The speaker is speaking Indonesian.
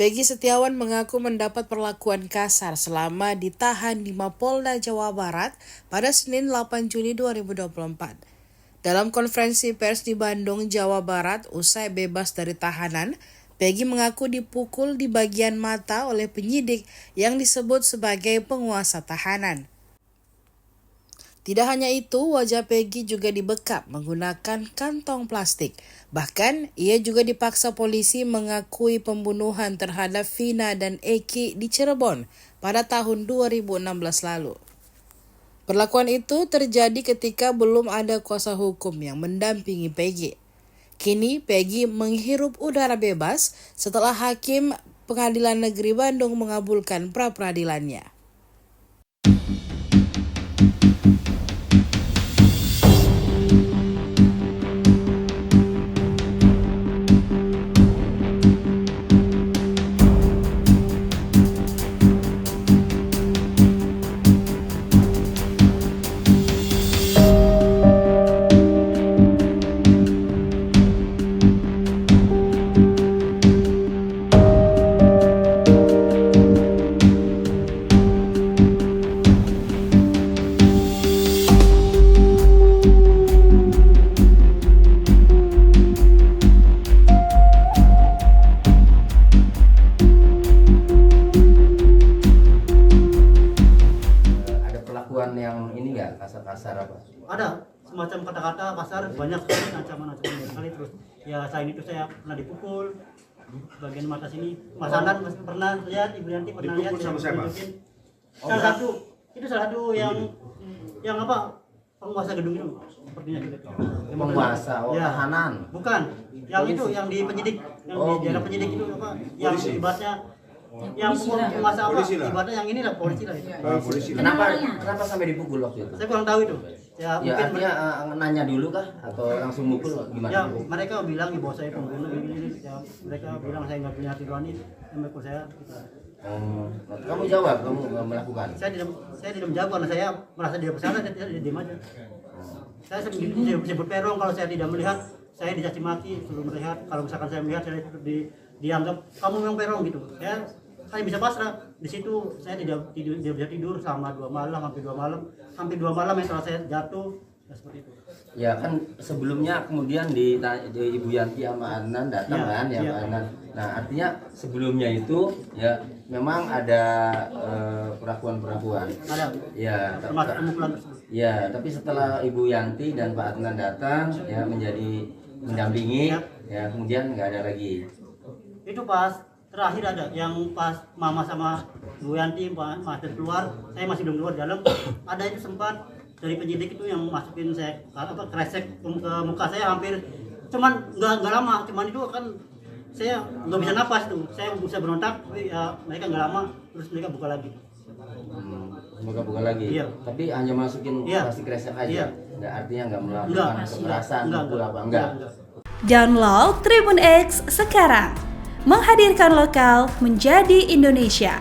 Peggy Setiawan mengaku mendapat perlakuan kasar selama ditahan di Mapolda Jawa Barat pada Senin 8 Juni 2024. Dalam konferensi pers di Bandung, Jawa Barat, usai bebas dari tahanan, Peggy mengaku dipukul di bagian mata oleh penyidik yang disebut sebagai penguasa tahanan. Tidak hanya itu, wajah Peggy juga dibekap menggunakan kantong plastik. Bahkan, ia juga dipaksa polisi mengakui pembunuhan terhadap Vina dan Eki di Cirebon pada tahun 2016 lalu. Perlakuan itu terjadi ketika belum ada kuasa hukum yang mendampingi Peggy. Kini, Peggy menghirup udara bebas setelah Hakim Pengadilan Negeri Bandung mengabulkan pra-peradilannya. Yang ini nggak kasar-kasar apa? Ada semacam kata-kata kasar, banyak sekali ancaman-ancaman sekali. Terus ya selain itu saya pernah dipukul bagian mata sini. Mas Andan pernah lihat, Ibu Yanti pernah lihat. Dipukul sama siapa? Salah satu yang apa, penguasa gedung itu sepertinya gitu. Penguasa ya. Tahanan. Bukan, yang itu yang di penyidik, yang di daerah penyidik itu apa? Yang ibaratnya yang penguasa apa? Ibaratnya yang inilah polisi lah itu. Polisi. Kenapa sampai dipukul waktu itu? Saya kurang tahu itu. Ya mungkin artinya nanya dulu kah atau langsung mukul gimana? Ya mereka bilang bahwa saya pembunuh ini. Ya, mereka bilang saya nggak punya hati nurani, yang mukul saya. Kamu jawab, kamu nggak melakukan? Saya tidak menjawab karena saya merasa tidak bersalah, saya tidak diam aja. Saya sebut perong kalau saya tidak melihat, saya dicaci maki, suruh melihat. Kalau misalkan saya melihat, saya dianggap kamu memang perong gitu. Ya, saya bisa pasrah. Di situ saya tidak bisa tidur selama 2 malam, hampir 2 malam yang setelah saya jatuh. Ya, seperti itu. Ya kan sebelumnya kemudian di Ibu Yanti sama Adnan datang kan ya Pak Adnan. Nah artinya sebelumnya itu ya memang ada perlakuan. Ada. Ya. Termasuk pemukulan tersebut. Ya tapi setelah Ibu Yanti dan Pak Adnan datang ya menjadi mendampingi ya kemudian nggak ada lagi. Itu pas terakhir ada yang pas Mama sama Bu Yanti masih keluar, saya masih belum keluar dalam. Ada itu sempat dari penyidik itu yang masukin saya kresek ke muka saya hampir, cuman nggak lama, cuman itu kan saya nggak bisa napas tuh, saya bisa berontak, tapi ya mereka nggak lama, terus mereka buka lagi. Semoga buka lagi. Iya. Tapi hanya masukin plastik kresek aja. Iya. Nggak artinya nggak melakukan kekerasan enggak. Download Tribun X sekarang. Menghadirkan lokal menjadi Indonesia.